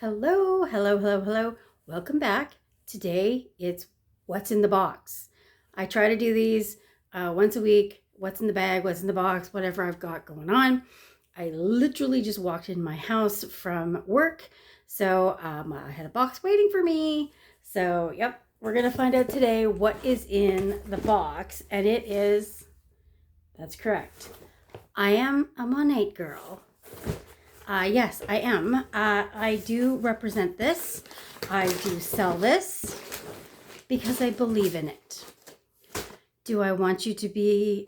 Hello, hello, hello, hello. Welcome back. Today it's what's in the box. I try to do these once a week. What's in the bag, what's in the box, whatever I've got going on. I literally just walked in my house from work. So I had a box waiting for me. So, yep, we're going to find out today what is in the box. And it is, that's correct. I am a Monate girl. Yes, I am. I do represent this. I do sell this because I believe in it. Do I want you to be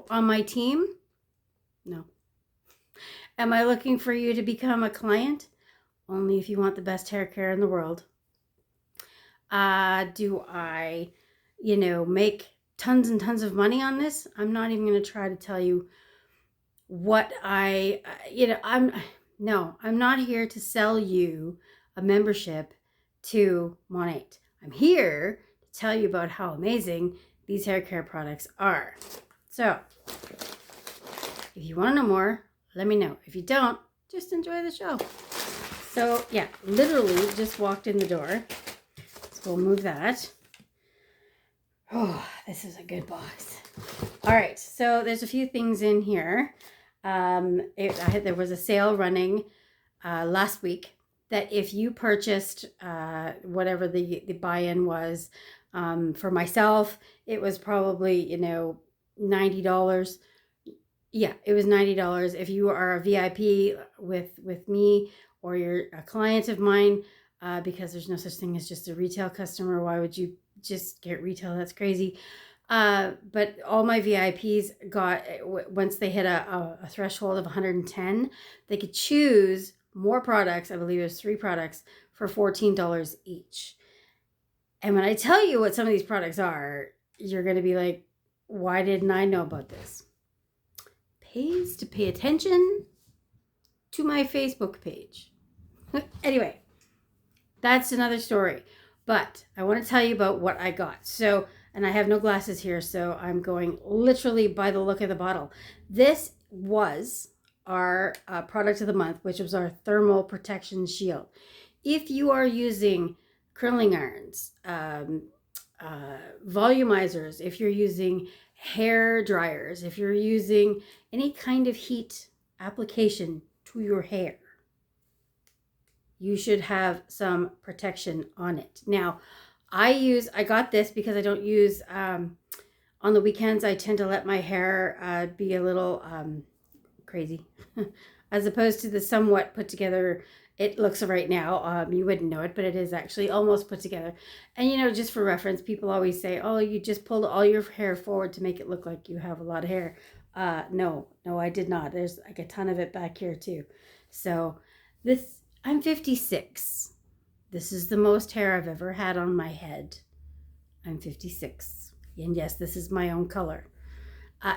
on my team? No. Am I looking for you to become a client? Only if you want the best hair care in the world. Do I, make tons and tons of money on this? I'm not even going to try to tell you what I'm not here to sell you a membership to Monate. I'm here to tell you about how amazing these hair care products are. So, if you want to know more, let me know. If you don't, just enjoy the show. So, yeah, literally just walked in the door. So we'll move that. Oh, this is a good box. All right, so there's a few things in here. There was a sale running last week that if you purchased whatever the buy-in was, for myself, it was probably, $90. Yeah, it was $90. If you are a VIP with me or you're a client of mine, because there's no such thing as just a retail customer. Why would you just get retail? That's crazy. But all my VIPs got, once they hit a threshold of 110, they could choose more products. I believe there's 3 products for $14 each. And when I tell you what some of these products are, you're going to be like, why didn't I know about this? Pays to pay attention to my Facebook page. Anyway, that's another story. But I want to tell you about what I got. So, and I have no glasses here, so I'm going literally by the look of the bottle. This was our product of the month, which was our thermal protection shield. If you are using curling irons, volumizers, if you're using hair dryers, if you're using any kind of heat application to your hair, you should have some protection on it. Now, I got this because I don't use, on the weekends, I tend to let my hair be a little crazy, as opposed to the somewhat put together it looks right now. You wouldn't know it, but it is actually almost put together. And, just for reference, people always say, oh, you just pulled all your hair forward to make it look like you have a lot of hair. No, I did not. There's like a ton of it back here too. So I'm 56. This is the most hair I've ever had on my head. I'm 56. And yes, this is my own color.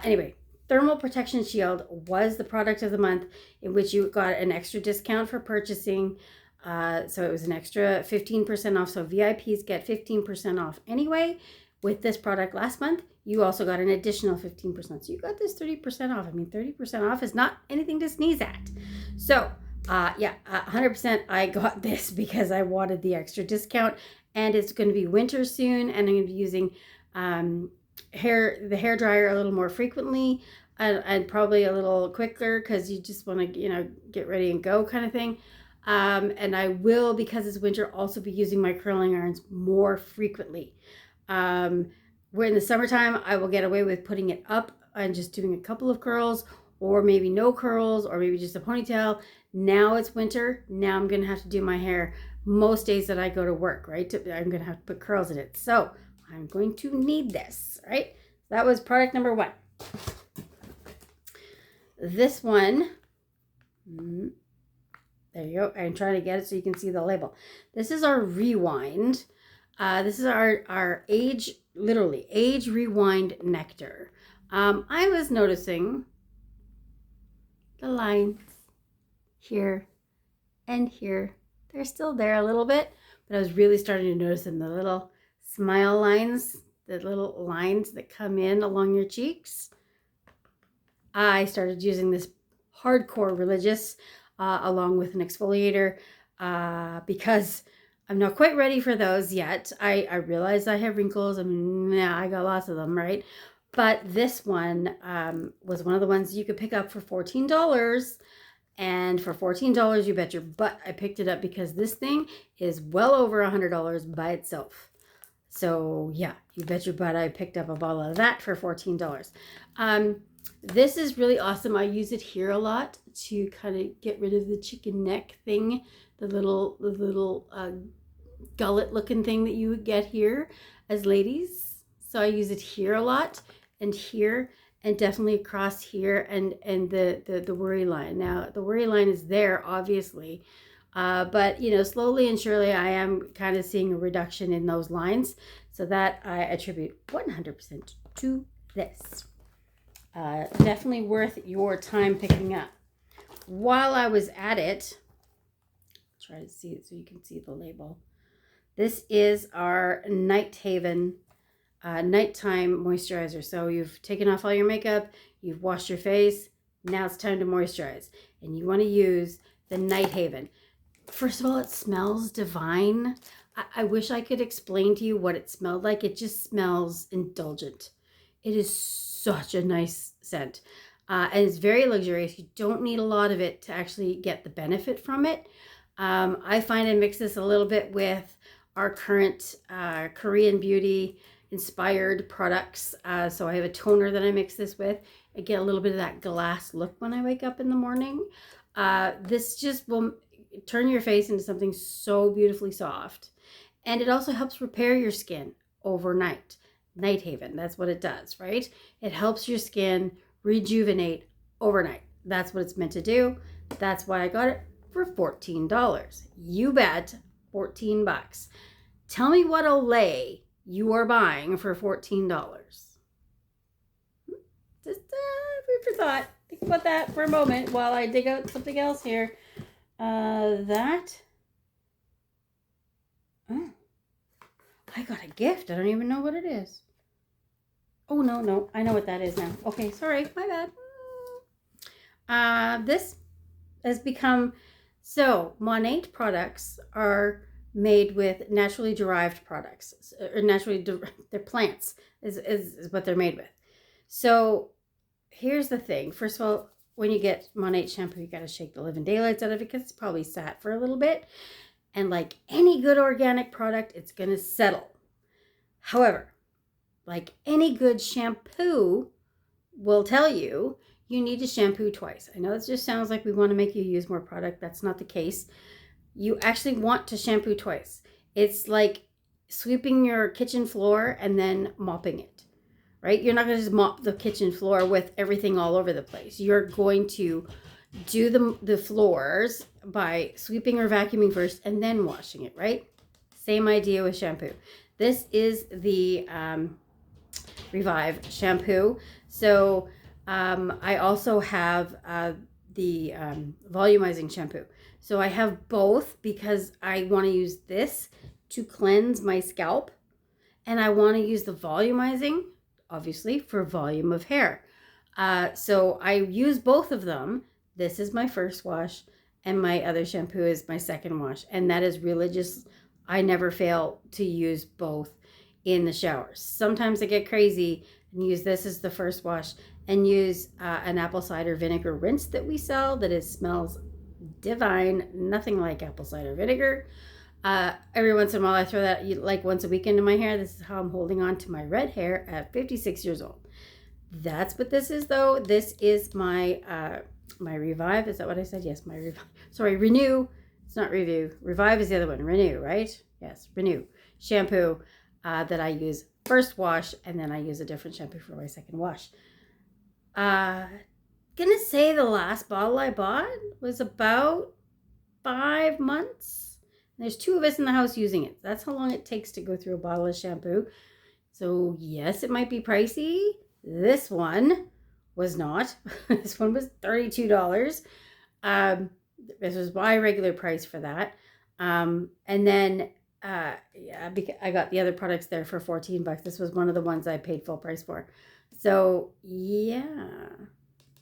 Anyway, Thermal Protection Shield was the product of the month, in which you got an extra discount for purchasing. So it was an extra 15% off. So VIPs get 15% off anyway. With this product last month, you also got an additional 15%. So you got this 30% off. I mean, 30% off is not anything to sneeze at. So 100% I got this because I wanted the extra discount, and it's going to be winter soon, and I'm going to be using the hair dryer a little more frequently, and probably a little quicker because you just want to get ready and go kind of thing. And I will, because it's winter, also be using my curling irons more frequently. We're in the summertime, I will get away with putting it up and just doing a couple of curls, or maybe no curls, or maybe just a ponytail. Now it's winter. Now I'm going to have to do my hair most days that I go to work, right? I'm going to have to put curls in it. So I'm going to need this, right? That was product number 1. This one, there you go. I'm trying to get it so you can see the label. This is our Rewind. This is our age rewind nectar. I was noticing the lines here and here. They're still there a little bit, but I was really starting to notice them, the little smile lines, the little lines that come in along your cheeks. I started using this hardcore religious along with an exfoliator because I'm not quite ready for those yet. I realize I have wrinkles and I got lots of them, right? But this one was one of the ones you could pick up for $14. And for $14, you bet your butt I picked it up because this thing is well over $100 by itself. So yeah, you bet your butt I picked up a bottle of that for $14. This is really awesome. I use it here a lot to kind of get rid of the chicken neck thing, the little gullet looking thing that you would get here as ladies. So I use it here a lot, and here, and definitely across here, and the worry line. Now the worry line is there obviously, but you know, slowly and surely I am kind of seeing a reduction in those lines, so that I attribute 100% to this. Definitely worth your time picking up. While I was at it, try to see it so you can see the label. This is our Night Haven nighttime moisturizer. So you've taken off all your makeup, you've washed your face, now it's time to moisturize. And you want to use the Night Haven. First of all, it smells divine. I wish I could explain to you what it smelled like. It just smells indulgent. It is such a nice scent. And it's very luxurious. You don't need a lot of it to actually get the benefit from it. I find I mix this a little bit with our current Korean beauty inspired products. So I have a toner that I mix this with. I get a little bit of that glass look when I wake up in the morning. This just will turn your face into something so beautifully soft. And it also helps repair your skin overnight. Night Haven, that's what it does, right? It helps your skin rejuvenate overnight. That's what it's meant to do. That's why I got it for $14. You bet, $14. Tell me what Olay you are buying for $14. Just food for thought. Think about that for a moment while I dig out something else here. I got a gift. I don't even know what it is. Oh, no. I know what that is now. Okay, sorry. My bad. This has become... So, Monat products are made with naturally derived products. Or they're plants is what they're made with. So, here's the thing. First of all, when you get Monat shampoo, you got to shake the living daylights out of it because it's probably sat for a little bit. And like any good organic product, it's going to settle. However, like any good shampoo will tell you, you need to shampoo twice. I know it just sounds like we want to make you use more product. That's not the case. You actually want to shampoo twice. It's like sweeping your kitchen floor and then mopping it, right? You're not going to just mop the kitchen floor with everything all over the place. You're going to do the floors by sweeping or vacuuming first and then washing it, right? Same idea with shampoo. This is the Revive shampoo. So I also have the volumizing shampoo. So I have both because I want to use this to cleanse my scalp, and I want to use the volumizing, obviously, for volume of hair. So I use both of them. This is my first wash, and my other shampoo is my second wash. And that is religious. I never fail to use both in the shower. Sometimes I get crazy and use this as the first wash and use an apple cider vinegar rinse that we sell that smells divine, nothing like apple cider vinegar. Every once in a while I throw that like once a week into my hair. This is how I'm holding on to my red hair at 56 years old. That's what this is though. This is my my Revive. Is that what I said? Yes, my Revive. Sorry, Renew. It's not Review. Revive is the other one. Renew, right? Yes, Renew shampoo that I use first wash, and then I use a different shampoo for my second wash. Gonna say the last bottle I bought was about 5 months. And there's 2 of us in the house using it. That's how long it takes to go through a bottle of shampoo. So yes, it might be pricey. This one was not. This one was $32. This was my regular price for that. And then yeah, because I got the other products there for $14. This was one of the ones I paid full price for. So yeah,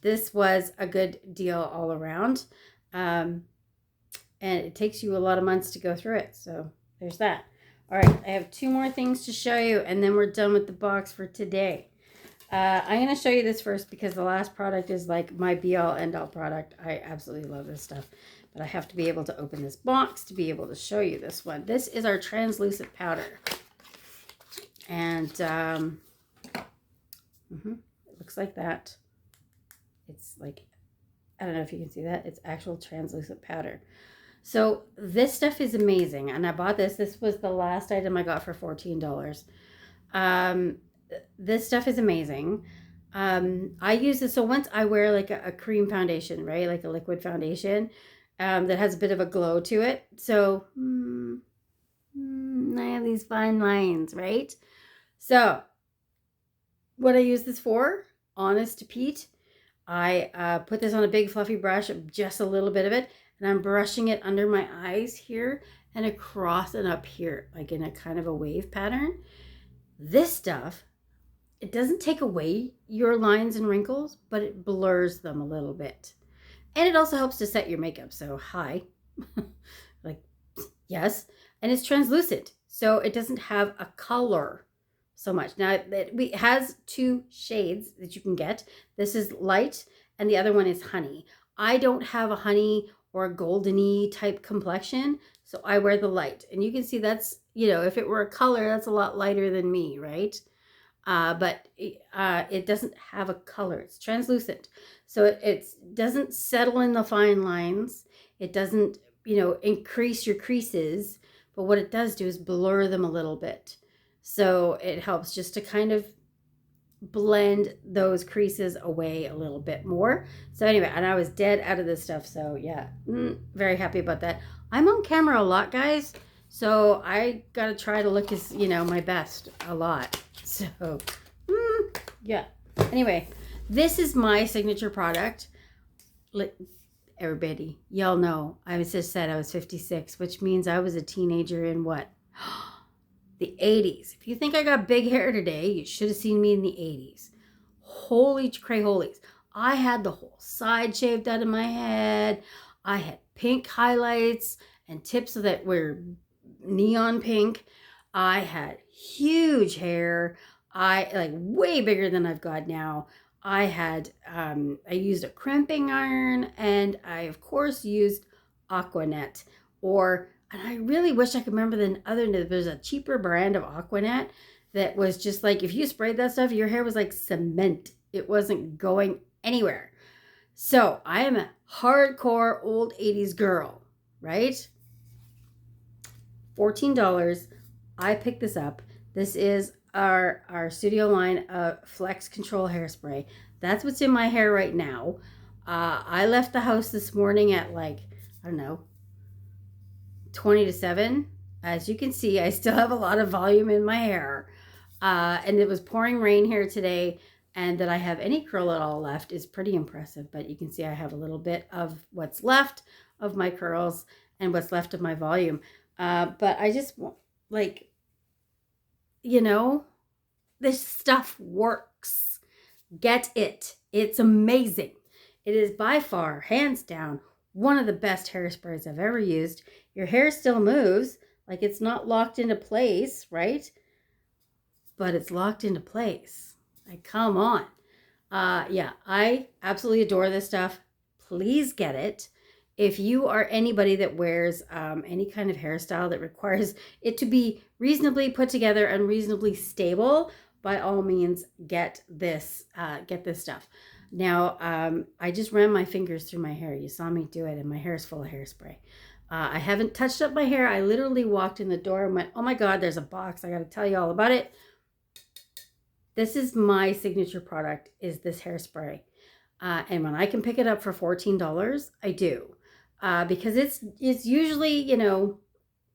this was a good deal all around. and it takes you a lot of months to go through it. So there's that. All right, I have 2 more things to show you, and then we're done with the box for today. I'm going to show you this first because the last product is like my be-all, end-all product. I absolutely love this stuff, but I have to be able to open this box to be able to show you this one. This is our translucent powder, and it looks like that. It's like, I don't know if you can see that. It's actual translucent powder. So this stuff is amazing, and I bought this. This was the last item I got for $14. This stuff is amazing. I use this, so once I wear like a cream foundation, right, like a liquid foundation that has a bit of a glow to it. So I have these fine lines, right? So what I use this for, honest to Pete, I put this on a big fluffy brush, just a little bit of it, and I'm brushing it under my eyes here and across and up here, like in a kind of a wave pattern. This stuff, it doesn't take away your lines and wrinkles, but it blurs them a little bit. And it also helps to set your makeup. So hi, like, yes. And it's translucent, so it doesn't have a color so much. Now, it has 2 shades that you can get. This is light, and the other one is honey. I don't have a honey or a goldeny type complexion, so I wear the light. And you can see that's, you know, if it were a color, that's a lot lighter than me, right? But it doesn't have a color. It's translucent. So it doesn't settle in the fine lines. It doesn't, you know, increase your creases. But what it does do is blur them a little bit. So it helps just to kind of blend those creases away a little bit more. So anyway, and I was dead out of this stuff. So yeah, very happy about that. I'm on camera a lot, guys. So I got to try to look as, you know, my best a lot. So, yeah. Anyway, this is my signature product. Everybody, y'all know I was just said I was 56, which means I was a teenager in what? The 80s. If you think I got big hair today, you should have seen me in the 80s. Holy crayholies. I had the whole side shaved out of my head. I had pink highlights and tips that were neon pink. I had huge hair. I like way bigger than I've got now. I had, I used a crimping iron, and I of course used Aquanet, and I really wish I could remember the other, there's a cheaper brand of Aquanet that was just like, if you sprayed that stuff, your hair was like cement. It wasn't going anywhere. So I am a hardcore old 80s girl, right? $14. I picked this up. This is our studio line of Flex Control hairspray. That's what's in my hair right now. I left the house this morning at like, I don't know, 20 to 7. As you can see, I still have a lot of volume in my hair. And it was pouring rain here today, and that I have any curl at all left is pretty impressive. But you can see I have a little bit of what's left of my curls and what's left of my volume. But I just like, you know, this stuff works. Get it. It's amazing. It is by far, hands down, one of the best hairsprays I've ever used. Your hair still moves, like it's not locked into place, right? But it's locked into place. Like, come on. Yeah, I absolutely adore this stuff. Please get it. If you are anybody that wears any kind of hairstyle that requires it to be reasonably put together and reasonably stable, by all means, get this stuff. Now, I just ran my fingers through my hair. You saw me do it, and my hair is full of hairspray. I haven't touched up my hair. I literally walked in the door and went, oh my God, there's a box. I got to tell you all about it. This is my signature product, is this hairspray. And when I can pick it up for $14, I do. Because it's usually, you know,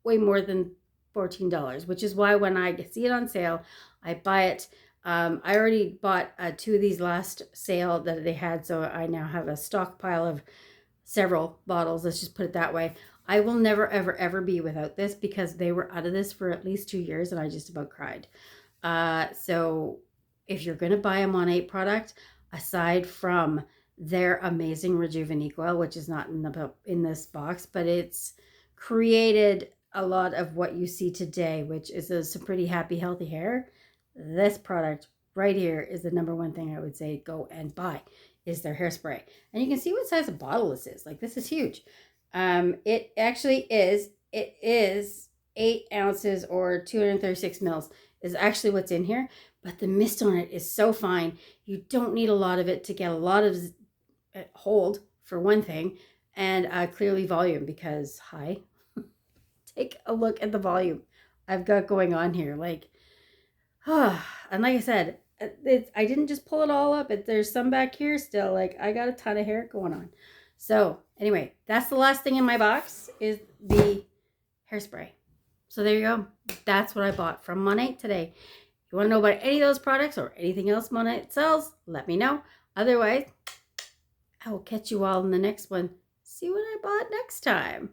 way more than $14, which is why when I see it on sale, I buy it. I already bought 2 of these last sale that they had, so I now have a stockpile of several bottles. Let's just put it that way. I will never, ever, ever be without this, because they were out of this for at least 2 years, and I just about cried. So if you're going to buy a Monat product, aside from their amazing Rejuvenate oil, which is not in this box, but it's created a lot of what you see today, which is some pretty happy, healthy hair. This product right here is the number one thing I would say go and buy, is their hairspray. And you can see what size of bottle this is. Like, this is huge. It actually is, it is 8 ounces or 236 mils is actually what's in here. But the mist on it is so fine. You don't need a lot of it to get a lot of hold, for one thing, and clearly volume, because take a look at the volume I've got going on here. Like, and like I said, I didn't just pull it all up. There's some back here still. Like, I got a ton of hair going on. So anyway, that's the last thing in my box, is the hairspray. So there you go. That's what I bought from Monat today. If you want to know about any of those products or anything else Monat sells, let me know. Otherwise, I will catch you all in the next one. See what I bought next time.